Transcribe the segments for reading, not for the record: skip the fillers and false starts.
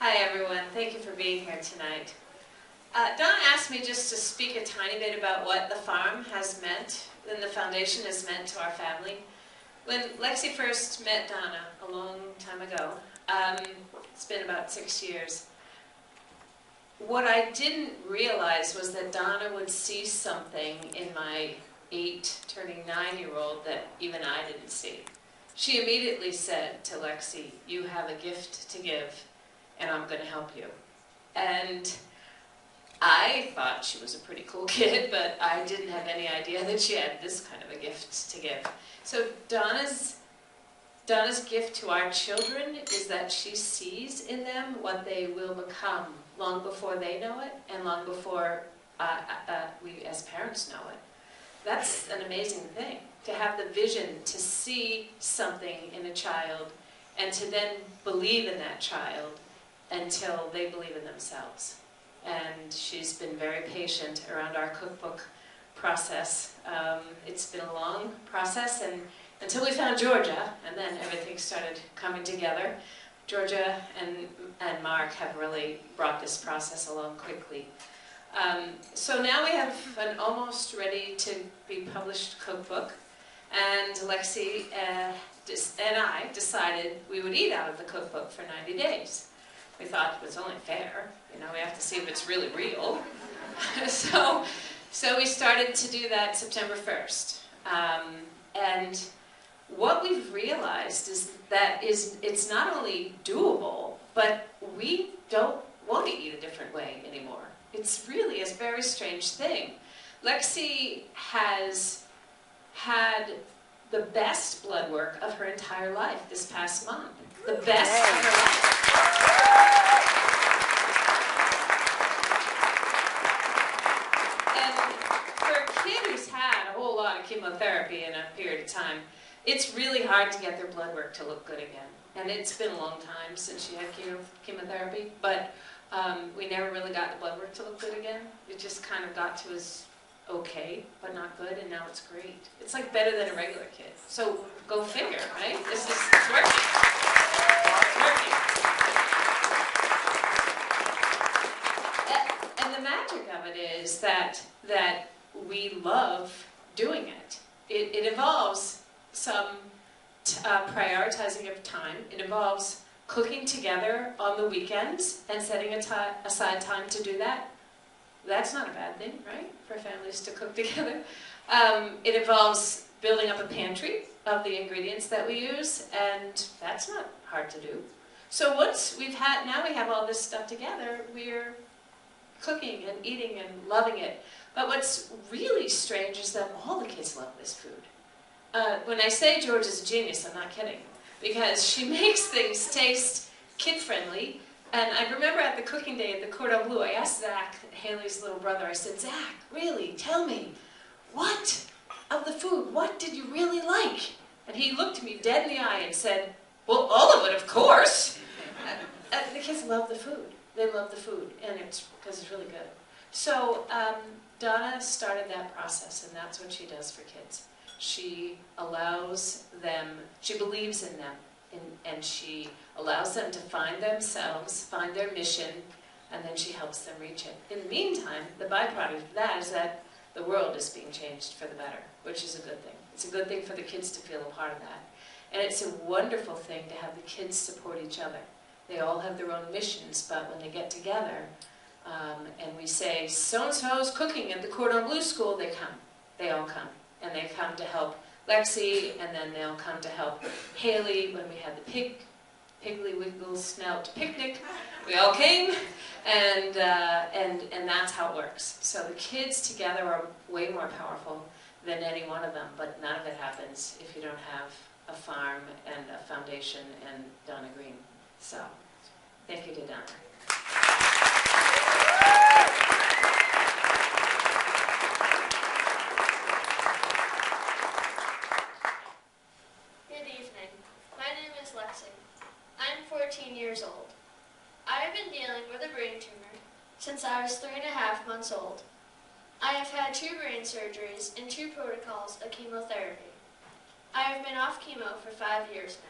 Hi everyone, thank you for being here tonight. Donna asked me just to speak a tiny bit about what the farm has meant and the foundation has meant to our family. When Lexie first met Donna a long time ago, it's been about 6 years, what I didn't realize was that Donna would see something in my 8 turning 9-year-old that even I didn't see. She immediately said to Lexie, "You have a gift to give, and I'm going to help you." And I thought she was a pretty cool kid, but I didn't have any idea that she had this kind of a gift to give. So Donna's gift to our children is that she sees in them what they will become long before they know it and long before we as parents know it. That's an amazing thing, to have the vision to see something in a child and to then believe in that child until they believe in themselves. And she's been very patient around our cookbook process. It's been a long process, and until we found Georgia, and then everything started coming together. Georgia and Mark have really brought this process along quickly. So now we have an almost ready to be published cookbook, and Lexie and I decided we would eat out of the cookbook for 90 days. We thought it was only fair, we have to see if it's really real. So we started to do that September 1st. And what we've realized is that it's not only doable, but we don't want to eat a different way anymore. It's really a very strange thing. Lexie has had the best blood work of her entire life this past month. The best of her life. And for a kid who's had a whole lot of chemotherapy in a period of time, it's really hard to get their blood work to look good again. And it's been a long time since she had chemotherapy, but we never really got the blood work to look good again. It just kind of got to us okay, but not good, and now it's great. It's like better than a regular kid. So go figure, right? It's working. It's working. And the magic of it is that we love doing it. It involves some prioritizing of time. It involves cooking together on the weekends and setting aside time to do that. That's not a bad thing, right? For families to cook together. It involves building up a pantry of the ingredients that we use, and that's not hard to do. So once now we have all this stuff together, we're cooking and eating and loving it. But what's really strange is that all the kids love this food. When I say George is a genius, I'm not kidding, because she makes things taste kid-friendly. And I remember at the cooking day at the Cordon Bleu, I asked Zach, Haley's little brother, I said, "Zach, really, tell me, what of the food, what did you really like?" And he looked me dead in the eye and said, "Well, all of it, of course." The kids love the food. They love the food, and it's because it's really good. So Donna started that process, and that's what she does for kids. She allows them, she believes in them, and she allows them to find themselves, find their mission, and then she helps them reach it. In the meantime, the byproduct of that is that the world is being changed for the better, which is a good thing. It's a good thing for the kids to feel a part of that. And it's a wonderful thing to have the kids support each other. They all have their own missions, but when they get together, and we say, "So-and-so's cooking at the Cordon Bleu school," they come. They all come. And they come to help Lexie, and then they'll come to help Haley when we had the Piggly Wiggly Snout picnic. We all came, and that's how it works. So the kids together are way more powerful than any one of them, but none of it happens if you don't have a farm and a foundation and Donna Green. So, thank you to Donna. Good evening. My name is Lexie. I'm 14 years old. I have been dealing with a brain tumor since I was 3.5 months old. I have had 2 brain surgeries and 2 protocols of chemotherapy. I have been off chemo for 5 years now.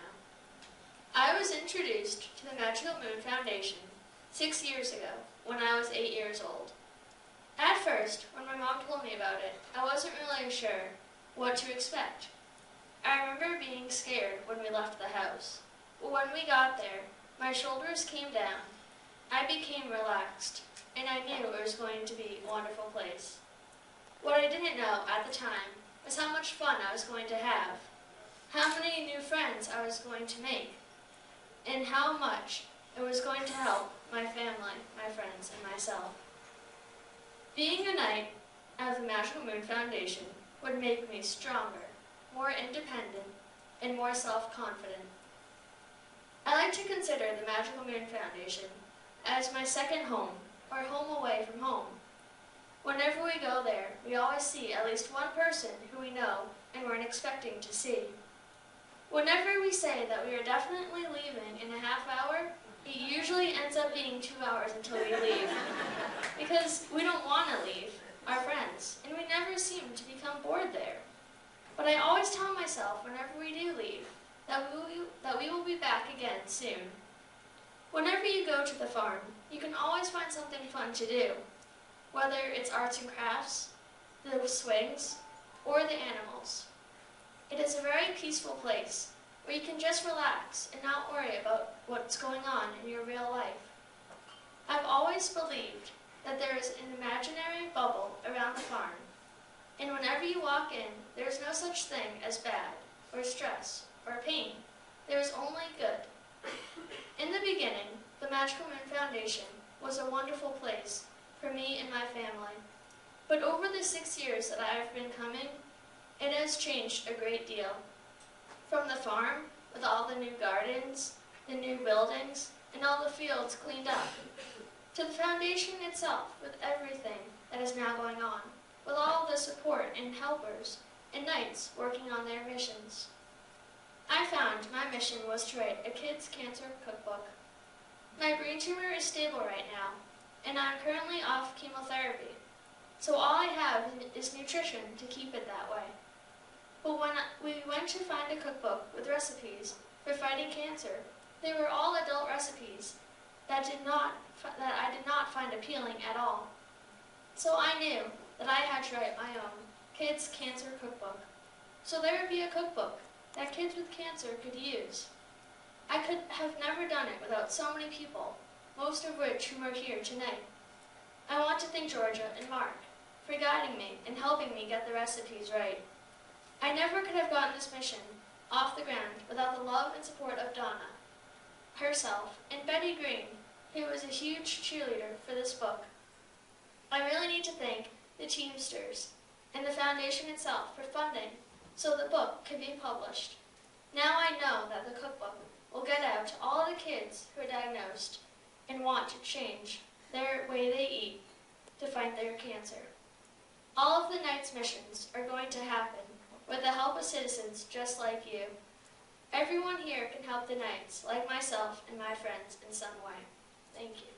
I was introduced to the Magical Moon Foundation 6 years ago, when I was 8 years old. At first, when my mom told me about it, I wasn't really sure what to expect. I remember being scared when we left the house. But when we got there, my shoulders came down, I became relaxed, and I knew it was going to be a wonderful place. What I didn't know at the time was how much fun I was going to have, how many new friends I was going to make, and how much it was going to help my family, my friends, and myself. Being a Knight of the Magical Moon Foundation would make me stronger, more independent, and more self-confident. I like to consider the Magical Moon Foundation as my second home, or home away from home. Whenever we go there, we always see at least one person who we know and weren't expecting to see. Whenever we say that we are definitely leaving in a half hour, it usually ends up being 2 hours until we leave. Because we don't want to leave our friends, and we never seem to become bored there. But I always tell myself whenever we do leave that we will be back again soon. Whenever you go to the farm, you can always find something fun to do, whether it's arts and crafts, the swings, or the animals. It is a very peaceful place where you can just relax and not worry about what's going on in your real life. I've always believed that there is an imaginary bubble around the farm, and whenever you walk in, there is no such thing as bad, or stress, or pain. There is only good. In the beginning, the Magical Moon Foundation was a wonderful place for me and my family. But over the 6 years that I have been coming, it has changed a great deal. From the farm, with all the new gardens, the new buildings, and all the fields cleaned up, to the foundation itself with everything that is now going on, with all the support and helpers and knights working on their missions. I found my mission was to write a kids' cancer cookbook. My brain tumor is stable right now, and I'm currently off chemotherapy, so all I have is nutrition to keep it that way. But when we went to find a cookbook with recipes for fighting cancer, they were all adult recipes that I did not find appealing at all. So I knew that I had to write my own kids' cancer cookbook. So there would be a cookbook that kids with cancer could use. I could have never done it without so many people, most of which whom are here tonight. I want to thank Georgia and Mark for guiding me and helping me get the recipes right. I never could have gotten this mission off the ground without the love and support of Donna herself and Betty Green, who was a huge cheerleader for this book. I really need to thank the Teamsters and the foundation itself for funding so the book could be published. Now I know that the cookbook will get out to all the kids who are diagnosed and want to change their way they eat to fight their cancer. All of the Knights' missions are going to happen with the help of citizens just like you. Everyone here can help the Knights, like myself and my friends, in some way. Thank you.